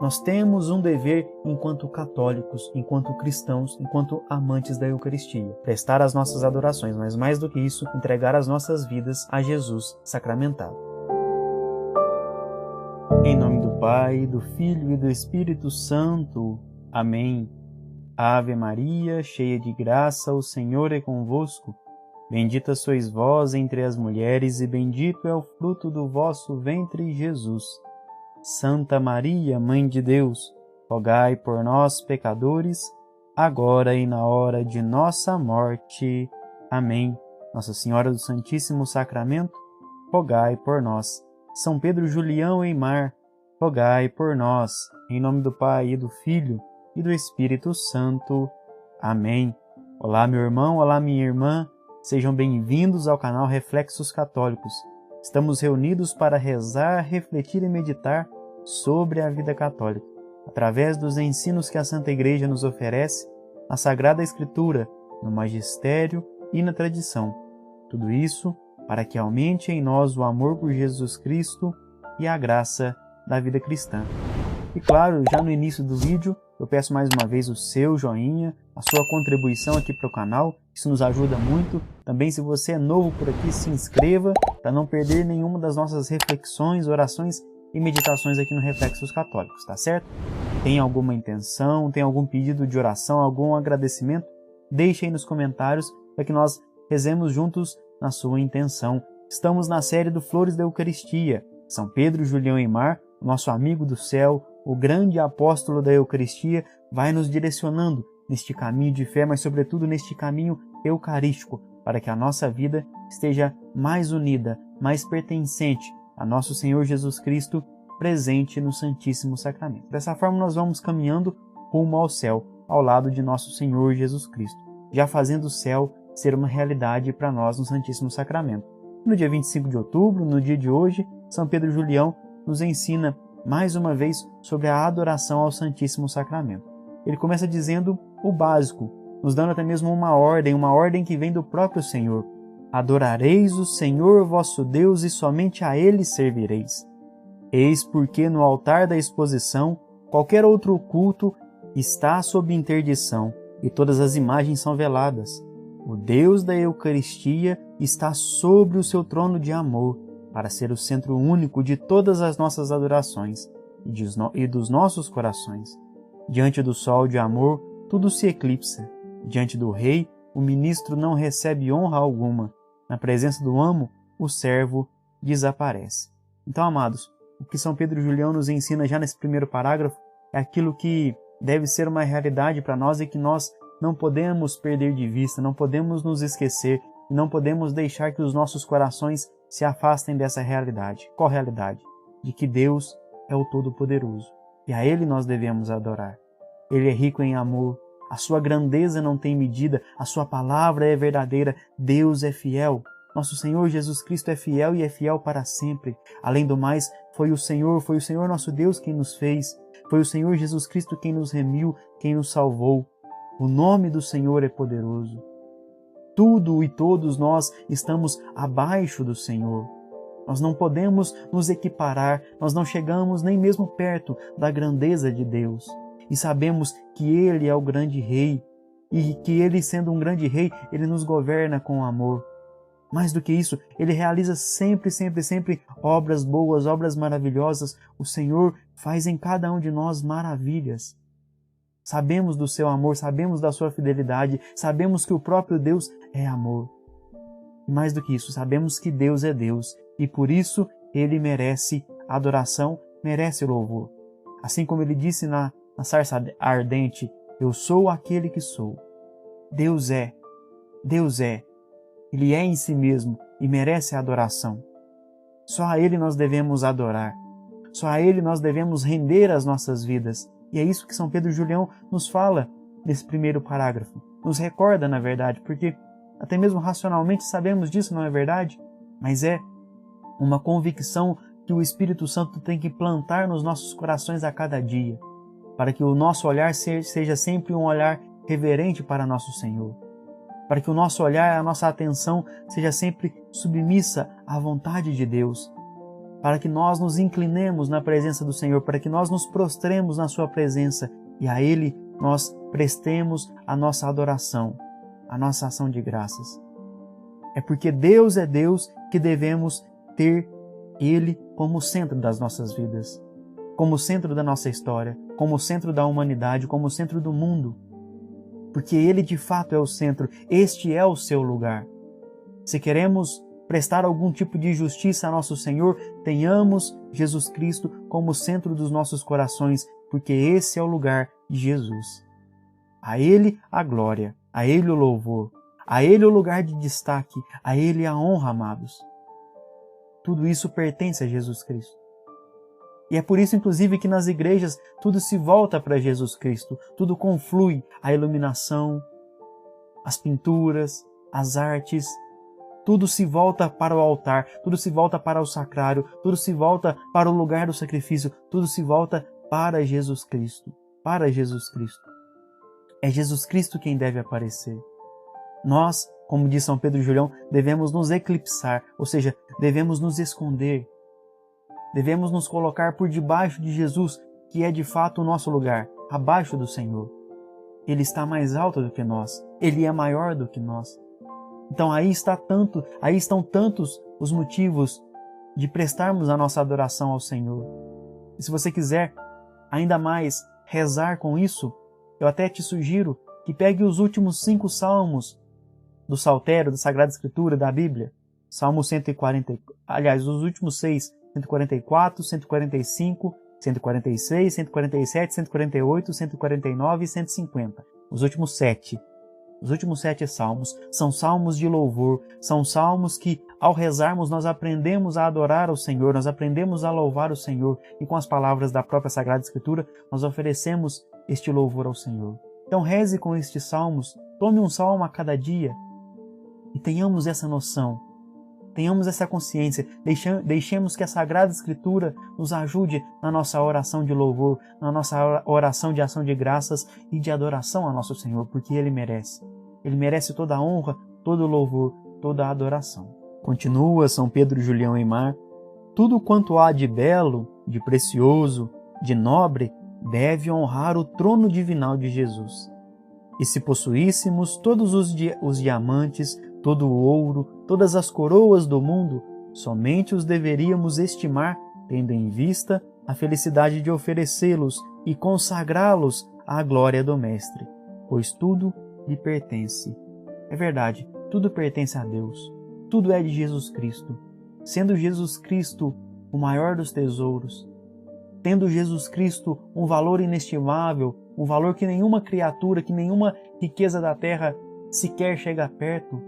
Nós temos um dever enquanto católicos, enquanto cristãos, enquanto amantes da Eucaristia. Prestar as nossas adorações, mas mais do que isso, entregar as nossas vidas a Jesus sacramentado. Em nome do Pai, do Filho e do Espírito Santo. Amém. Ave Maria, cheia de graça, o Senhor é convosco. Bendita sois vós entre as mulheres e bendito é o fruto do vosso ventre, Jesus. Santa Maria, Mãe de Deus, rogai por nós, pecadores, agora e na hora de nossa morte. Amém. Nossa Senhora do Santíssimo Sacramento, rogai por nós. São Pedro Julião Eimar, rogai por nós. Em nome do Pai, e do Filho, e do Espírito Santo. Amém. Olá, meu irmão, olá, minha irmã. Sejam bem-vindos ao canal Reflexos Católicos. Estamos reunidos para rezar, refletir e meditar sobre a vida católica, através dos ensinos que a Santa Igreja nos oferece na Sagrada Escritura, no Magistério e na tradição. Tudo isso para que aumente em nós o amor por Jesus Cristo e a graça da vida cristã. E claro, já no início do vídeo, eu peço mais uma vez o seu joinha, a sua contribuição aqui para o canal, isso nos ajuda muito. Também, se você é novo por aqui, se inscreva para não perder nenhuma das nossas reflexões, orações e meditações aqui no Reflexos Católicos, tá certo? Tem alguma intenção, tem algum pedido de oração, algum agradecimento? Deixe aí nos comentários para que nós rezemos juntos na sua intenção. Estamos na série do Flores da Eucaristia. São Pedro Julião Eimar, nosso amigo do céu, o grande apóstolo da Eucaristia, vai nos direcionando neste caminho de fé, mas sobretudo neste caminho eucarístico, para que a nossa vida esteja mais unida, mais pertencente a nosso Senhor Jesus Cristo, presente no Santíssimo Sacramento. Dessa forma nós vamos caminhando rumo ao céu, ao lado de nosso Senhor Jesus Cristo, já fazendo o céu ser uma realidade para nós no Santíssimo Sacramento. No dia 25 de outubro, no dia de hoje, São Pedro Julião nos ensina mais uma vez sobre a adoração ao Santíssimo Sacramento. Ele começa dizendo o básico, nos dando até mesmo uma ordem que vem do próprio Senhor. Adorareis o Senhor vosso Deus e somente a Ele servireis. Eis porque no altar da exposição qualquer outro culto está sob interdição e todas as imagens são veladas. O Deus da Eucaristia está sobre o seu trono de amor, para ser o centro único de todas as nossas adorações e dos nossos corações. Diante do sol de amor, tudo se eclipsa. Diante do rei, o ministro não recebe honra alguma. Na presença do amo, o servo desaparece. Então, amados, o que São Pedro Julião nos ensina já nesse primeiro parágrafo é aquilo que deve ser uma realidade para nós e que nós não podemos perder de vista, não podemos nos esquecer e não podemos deixar que os nossos corações se afastem dessa realidade. Qual realidade? De que Deus é o Todo-Poderoso e a Ele nós devemos adorar. Ele é rico em amor, a sua grandeza não tem medida, a sua palavra é verdadeira, Deus é fiel. Nosso Senhor Jesus Cristo é fiel e é fiel para sempre. Além do mais, foi o Senhor nosso Deus quem nos fez, foi o Senhor Jesus Cristo quem nos remiu, quem nos salvou. O nome do Senhor é poderoso. Tudo e todos nós estamos abaixo do Senhor. Nós não podemos nos equiparar, nós não chegamos nem mesmo perto da grandeza de Deus. E sabemos que Ele é o grande Rei e que Ele, sendo um grande Rei, Ele nos governa com amor. Mais do que isso, Ele realiza sempre obras boas, obras maravilhosas. O Senhor faz em cada um de nós maravilhas. Sabemos do seu amor, sabemos da sua fidelidade, sabemos que o próprio Deus é amor. E mais do que isso, sabemos que Deus é Deus e por isso Ele merece adoração, merece louvor. Assim como Ele disse na sarça ardente, eu sou aquele que sou. Deus é. Ele é em si mesmo e merece adoração. Só a Ele nós devemos adorar. Só a Ele nós devemos render as nossas vidas. E é isso que São Pedro Julião nos fala nesse primeiro parágrafo. Nos recorda, na verdade, porque até mesmo racionalmente sabemos disso, não é verdade? Mas é uma convicção que o Espírito Santo tem que plantar nos nossos corações a cada dia, para que o nosso olhar seja sempre um olhar reverente para nosso Senhor, para que o nosso olhar, a nossa atenção seja sempre submissa à vontade de Deus, para que nós nos inclinemos na presença do Senhor, para que nós nos prostremos na sua presença e a Ele nós prestemos a nossa adoração, a nossa ação de graças. É porque Deus é Deus que devemos ter Ele como centro das nossas vidas, como centro da nossa história, como centro da humanidade, como centro do mundo. Porque Ele de fato é o centro, este é o seu lugar. Se queremos prestar algum tipo de justiça a nosso Senhor, tenhamos Jesus Cristo como centro dos nossos corações, porque esse é o lugar de Jesus. A Ele a glória, a Ele o louvor, a Ele o lugar de destaque, a Ele a honra, amados. Tudo isso pertence a Jesus Cristo. E é por isso, inclusive, que nas igrejas tudo se volta para Jesus Cristo, tudo conflui, a iluminação, as pinturas, as artes, tudo se volta para o altar, tudo se volta para o sacrário, tudo se volta para o lugar do sacrifício, tudo se volta para Jesus Cristo, para Jesus Cristo. É Jesus Cristo quem deve aparecer. Nós, como diz São Pedro Julião, devemos nos eclipsar, ou seja, devemos nos esconder. Devemos nos colocar por debaixo de Jesus, que é de fato o nosso lugar, abaixo do Senhor. Ele está mais alto do que nós, Ele é maior do que nós. Então aí estão tantos os motivos de prestarmos a nossa adoração ao Senhor. E se você quiser ainda mais rezar com isso, eu até te sugiro que pegue os últimos 5 salmos do Saltério, da Sagrada Escritura, da Bíblia. Salmo 140, aliás, os últimos 6, 144, 145, 146, 147, 148, 149 e 150. Os últimos 7. Os últimos 7 salmos são salmos de louvor, são salmos que, ao rezarmos, nós aprendemos a adorar ao Senhor, nós aprendemos a louvar o Senhor, e com as palavras da própria Sagrada Escritura, nós oferecemos este louvor ao Senhor. Então reze com estes salmos, tome um salmo a cada dia, e tenhamos essa noção, tenhamos essa consciência, deixemos que a Sagrada Escritura nos ajude na nossa oração de louvor, na nossa oração de ação de graças e de adoração ao nosso Senhor, porque Ele merece. Ele merece toda a honra, todo o louvor, toda a adoração. Continua São Pedro Julião Aimar: tudo quanto há de belo, de precioso, de nobre, deve honrar o trono divinal de Jesus. E se possuíssemos todos os diamantes, todo o ouro, todas as coroas do mundo, somente os deveríamos estimar, tendo em vista a felicidade de oferecê-los e consagrá-los à glória do Mestre, pois tudo lhe pertence. É verdade, tudo pertence a Deus, tudo é de Jesus Cristo, sendo Jesus Cristo o maior dos tesouros, tendo Jesus Cristo um valor inestimável, um valor que nenhuma criatura, que nenhuma riqueza da terra sequer chega perto.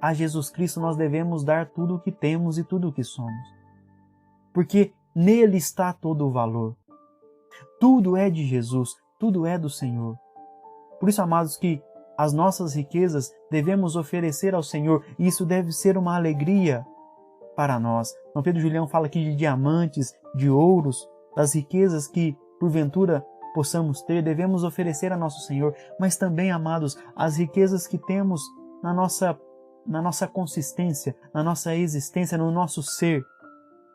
A Jesus Cristo nós devemos dar tudo o que temos e tudo o que somos. Porque nele está todo o valor. Tudo é de Jesus, tudo é do Senhor. Por isso, amados, que as nossas riquezas devemos oferecer ao Senhor, e isso deve ser uma alegria para nós. São Pedro Julião fala aqui de diamantes, de ouros, das riquezas que, porventura, possamos ter, devemos oferecer a nosso Senhor, mas também, amados, as riquezas que temos na nossa consistência, na nossa existência, no nosso ser,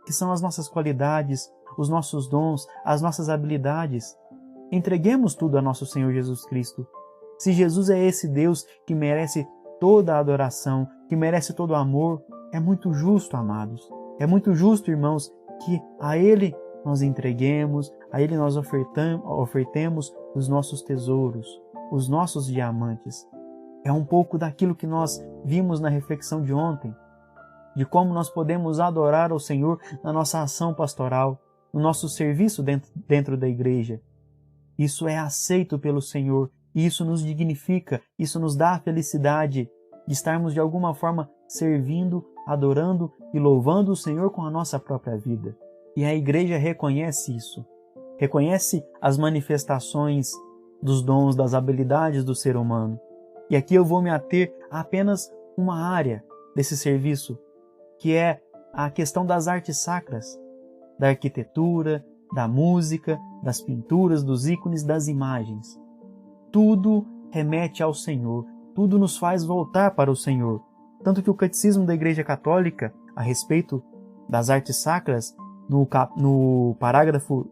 que são as nossas qualidades, os nossos dons, as nossas habilidades. Entreguemos tudo a nosso Senhor Jesus Cristo. Se Jesus é esse Deus que merece toda a adoração, que merece todo o amor, é muito justo, amados. É muito justo, irmãos, que a Ele nós entreguemos, a Ele nós ofertemos os nossos tesouros, os nossos diamantes. É um pouco daquilo que nós vimos na reflexão de ontem, de como nós podemos adorar ao Senhor na nossa ação pastoral, no nosso serviço dentro da igreja. Isso é aceito pelo Senhor, e isso nos dignifica, isso nos dá a felicidade de estarmos de alguma forma servindo, adorando e louvando o Senhor com a nossa própria vida. E a igreja reconhece isso, reconhece as manifestações dos dons, das habilidades do ser humano. E aqui eu vou me ater a apenas uma área desse serviço, que é a questão das artes sacras, da arquitetura, da música, das pinturas, dos ícones, das imagens. Tudo remete ao Senhor, tudo nos faz voltar para o Senhor. Tanto que o Catecismo da Igreja Católica, a respeito das artes sacras, no parágrafo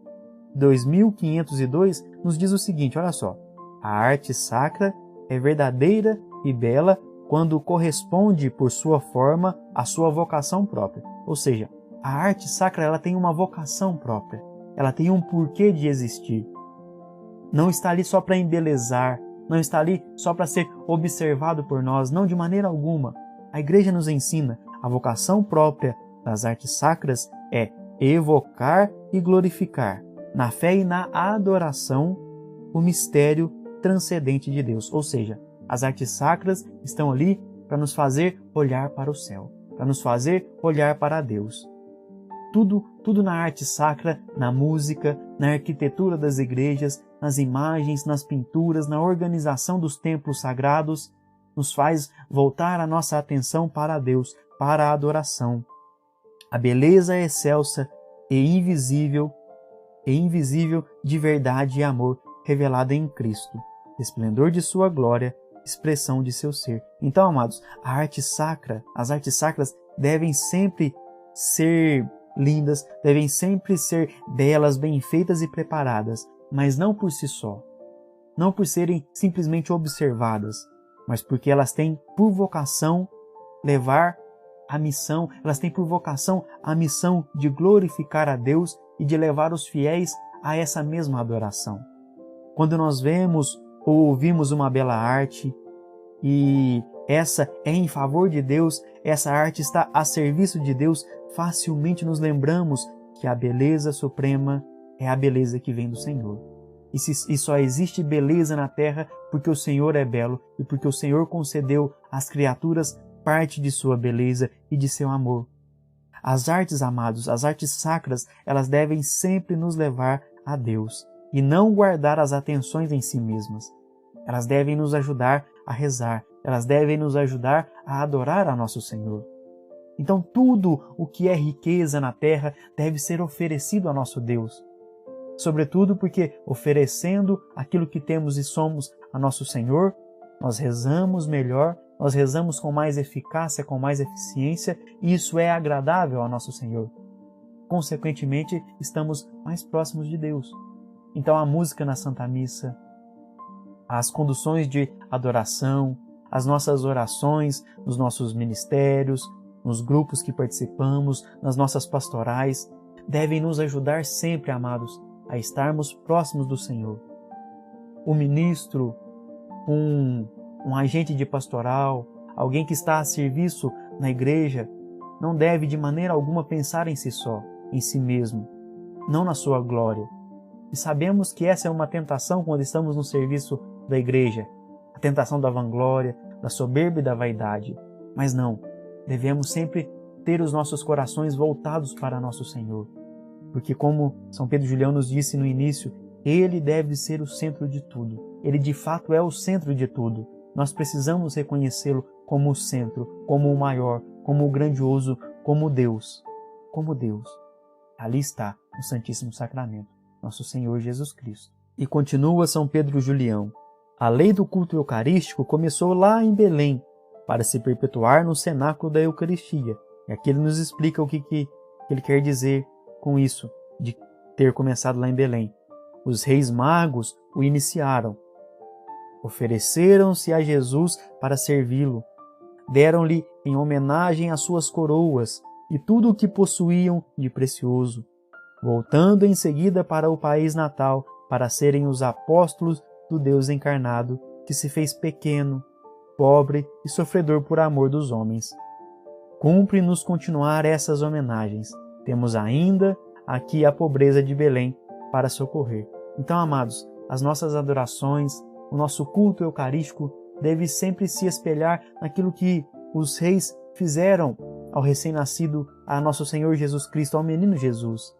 2502, nos diz o seguinte, olha só: a arte sacra é verdadeira e bela quando corresponde por sua forma à sua vocação própria. Ou seja, a arte sacra ela tem uma vocação própria, ela tem um porquê de existir. Não está ali só para embelezar, não está ali só para ser observado por nós, não, de maneira alguma. A Igreja nos ensina, a vocação própria das artes sacras é evocar e glorificar, na fé e na adoração, o mistério transcendente de Deus. Ou seja, as artes sacras estão ali para nos fazer olhar para o céu, para nos fazer olhar para Deus. Tudo na arte sacra, na música, na arquitetura das igrejas, nas imagens, nas pinturas, na organização dos templos sagrados, nos faz voltar a nossa atenção para Deus, para a adoração. A beleza é excelsa e invisível de verdade e amor revelada em Cristo, esplendor de sua glória, expressão de seu ser. Então, amados, as artes sacras devem sempre ser lindas, devem sempre ser belas, bem feitas e preparadas, mas não por si só, não por serem simplesmente observadas, mas porque elas têm por vocação levar a missão, elas têm por vocação a missão de glorificar a Deus e de levar os fiéis a essa mesma adoração. Quando nós vemos ou ouvimos uma bela arte e essa é em favor de Deus, essa arte está a serviço de Deus, facilmente nos lembramos que a beleza suprema é a beleza que vem do Senhor. E só existe beleza na terra porque o Senhor é belo e porque o Senhor concedeu às criaturas parte de sua beleza e de seu amor. As artes, amados, as artes sacras, elas devem sempre nos levar a Deus e não guardar as atenções em si mesmas. Elas devem nos ajudar a rezar, elas devem nos ajudar a adorar a nosso Senhor. Então tudo o que é riqueza na terra deve ser oferecido a nosso Deus. Sobretudo porque, oferecendo aquilo que temos e somos a nosso Senhor, nós rezamos melhor, nós rezamos com mais eficácia, com mais eficiência, e isso é agradável ao nosso Senhor. Consequentemente, estamos mais próximos de Deus. Então a música na Santa Missa, as conduções de adoração, as nossas orações nos nossos ministérios, nos grupos que participamos, nas nossas pastorais, devem nos ajudar sempre, amados, a estarmos próximos do Senhor. O ministro, um agente de pastoral, alguém que está a serviço na igreja, não deve de maneira alguma pensar em si só, em si mesmo, não na sua glória. E sabemos que essa é uma tentação quando estamos no serviço da igreja, a tentação da vanglória, da soberba e da vaidade. Mas não, devemos sempre ter os nossos corações voltados para nosso Senhor. Porque como São Pedro Julião nos disse no início, Ele deve ser o centro de tudo. Ele de fato é o centro de tudo. Nós precisamos reconhecê-lo como o centro, como o maior, como o grandioso, como Deus. Como Deus. Ali está, no Santíssimo Sacramento, nosso Senhor Jesus Cristo. E continua São Pedro Julião. A lei do culto eucarístico começou lá em Belém, para se perpetuar no cenáculo da Eucaristia. E aqui ele nos explica o que ele quer dizer com isso, de ter começado lá em Belém. Os reis magos o iniciaram. Ofereceram-se a Jesus para servi-lo. Deram-lhe em homenagem as suas coroas e tudo o que possuíam de precioso, voltando em seguida para o país natal, para serem os apóstolos do Deus encarnado, que se fez pequeno, pobre e sofredor por amor dos homens. Cumpre-nos continuar essas homenagens. Temos ainda aqui a pobreza de Belém para socorrer. Então, amados, as nossas adorações, o nosso culto eucarístico deve sempre se espelhar naquilo que os reis fizeram ao recém-nascido, a nosso Senhor Jesus Cristo, ao menino Jesus.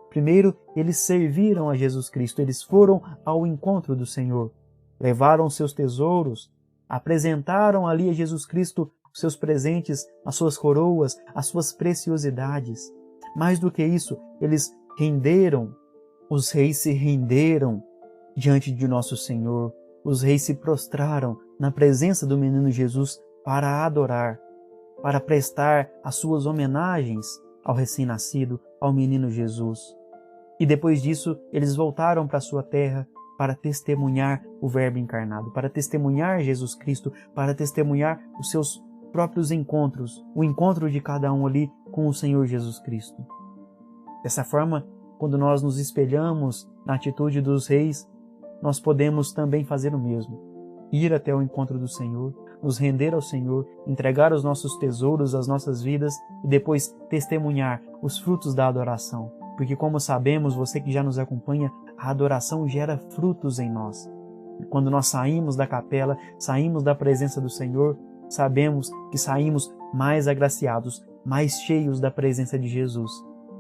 Primeiro, eles serviram a Jesus Cristo, eles foram ao encontro do Senhor, levaram seus tesouros, apresentaram ali a Jesus Cristo os seus presentes, as suas coroas, as suas preciosidades. Mais do que isso, eles renderam, os reis se renderam diante de nosso Senhor, os reis se prostraram na presença do menino Jesus para adorar, para prestar as suas homenagens ao recém-nascido, ao menino Jesus. E depois disso, eles voltaram para a sua terra para testemunhar o Verbo encarnado, para testemunhar Jesus Cristo, para testemunhar os seus próprios encontros, o encontro de cada um ali com o Senhor Jesus Cristo. Dessa forma, quando nós nos espelhamos na atitude dos reis, nós podemos também fazer o mesmo. Ir até o encontro do Senhor, nos render ao Senhor, entregar os nossos tesouros, as nossas vidas e depois testemunhar os frutos da adoração. Porque como sabemos, você que já nos acompanha, a adoração gera frutos em nós. E quando nós saímos da capela, saímos da presença do Senhor, sabemos que saímos mais agraciados, mais cheios da presença de Jesus.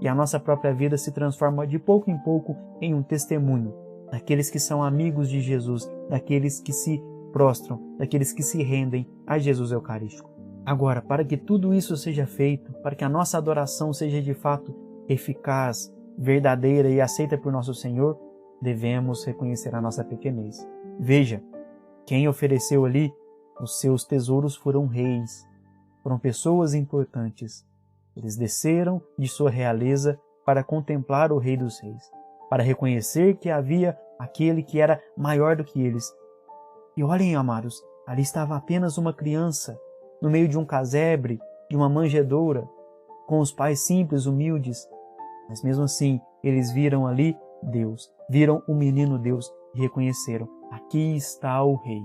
E a nossa própria vida se transforma de pouco em pouco em um testemunho daqueles que são amigos de Jesus, daqueles que se prostram, daqueles que se rendem a Jesus Eucarístico. Agora, para que tudo isso seja feito, para que a nossa adoração seja de fato eficaz, verdadeira e aceita por nosso Senhor, devemos reconhecer a nossa pequenez. Veja, quem ofereceu ali os seus tesouros foram reis, foram pessoas importantes. Eles desceram de sua realeza para contemplar o Rei dos Reis, para reconhecer que havia aquele que era maior do que eles. E olhem, amados, ali estava apenas uma criança, no meio de um casebre, de uma manjedoura, com os pais simples, humildes. Mas mesmo assim, eles viram ali Deus, viram o menino Deus e reconheceram: aqui está o Rei,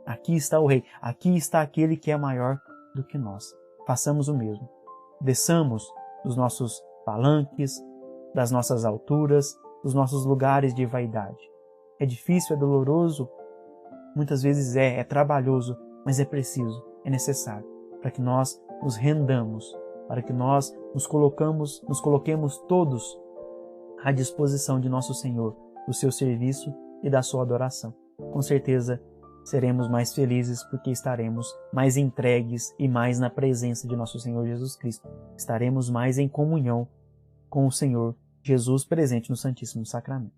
aqui está o Rei, aqui está aquele que é maior do que nós. Façamos o mesmo. Desçamos dos nossos palanques, das nossas alturas, dos nossos lugares de vaidade. É difícil, é doloroso, muitas vezes é trabalhoso, mas é preciso, é necessário, para que nós nos rendamos, para que nós nos coloquemos todos à disposição de nosso Senhor, do seu serviço e da sua adoração. Com certeza seremos mais felizes porque estaremos mais entregues e mais na presença de nosso Senhor Jesus Cristo. Estaremos mais em comunhão com o Senhor Jesus presente no Santíssimo Sacramento.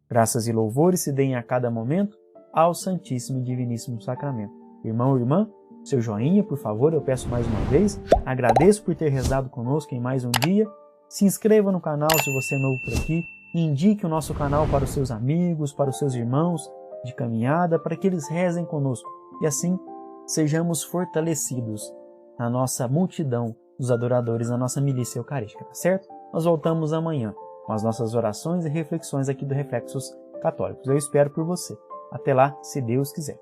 Graças e louvores se deem a cada momento ao Santíssimo e Diviníssimo Sacramento. Irmão e irmã, seu joinha, por favor, eu peço mais uma vez. Agradeço por ter rezado conosco em mais um dia. Se inscreva no canal se você é novo por aqui e indique o nosso canal para os seus amigos, para os seus irmãos de caminhada, para que eles rezem conosco e assim sejamos fortalecidos na nossa multidão dos adoradores, na nossa milícia eucarística, tá certo? Nós voltamos amanhã com as nossas orações e reflexões aqui do Reflexos Católicos. Eu espero por você. Até lá, se Deus quiser.